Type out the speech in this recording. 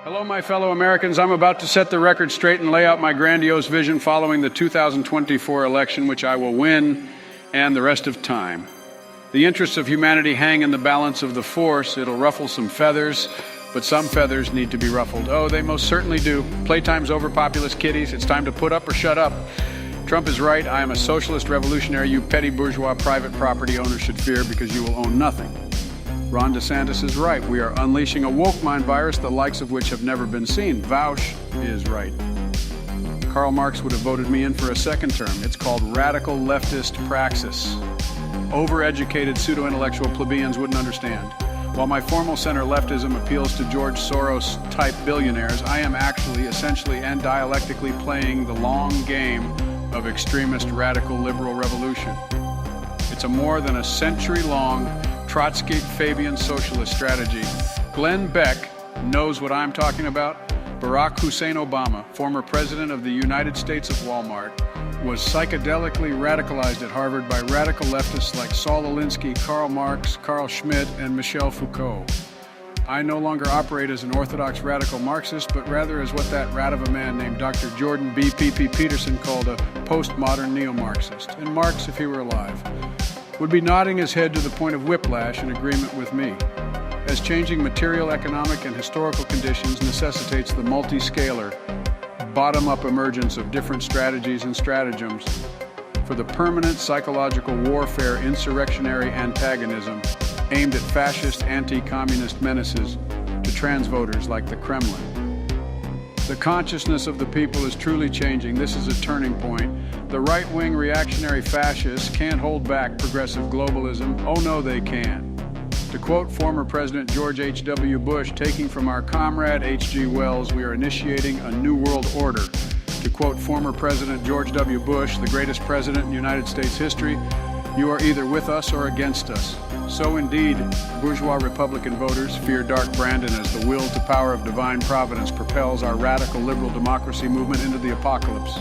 Hello, my fellow Americans. I'm about to set the record straight and lay out my grandiose vision following the 2024 election, which I will win, and the rest of time. The interests of humanity hang in the balance of the force. It'll ruffle some feathers, but some feathers need to be ruffled. Oh, they most certainly do. Playtime's over, populist kiddies. It's time to put up or shut up. Trump is right. I am a socialist revolutionary. You petty bourgeois private property owners should fear because you will own nothing. Ron DeSantis is right. We are unleashing a woke mind virus, the likes of which have never been seen. Vaush is right. Karl Marx would have voted me in for a second term. It's called Radical Leftist Praxis. Overeducated pseudo-intellectual plebeians wouldn't understand. While my Formal Center-Leftism appeals to George Soros-type billionaires, I am actually, essentially, and dialectically playing the long game of extremist radical liberal revolution. It's a more than a century-long Trotskyite Fabian Socialist strategy. Glenn Beck knows what I'm talking about. Barack Hussein Obama, former president of the United States of Walmart, was psychedelically radicalized at Harvard by radical leftists like Saul Alinsky, Karl Marx, Carl Schmitt, and Michel Foucault. I no longer operate as an Orthodox Radical Marxist, but rather as what that rat of a man named Dr. Jordan Bee Pee Pee Peterson called a Postmodern Neomarxist. And Marx, if he were alive, would be nodding his head to the point of whiplash in agreement with me, as changing material, economic, and historical conditions necessitates the multi-scalar, bottom-up emergence of different strategies and stratagems for the permanent psychological warfare insurrectionary antagonism aimed at fascist anti-communist menaces to trans voters like the Kremlin. The consciousness of the people is truly changing. This is a turning point. The right-wing reactionary fascists can't hold back progressive globalism. Oh no, they can. To quote former President George H.W. Bush, taking from our comrade H.G. Wells, we are initiating a new world order. To quote former President George W. Bush, the greatest president in United States history, you are either with us or against us. So indeed, bourgeois Republican voters fear Dark Brandon as the will to power of divine providence propels our radical liberal democracy movement into the apocalypse.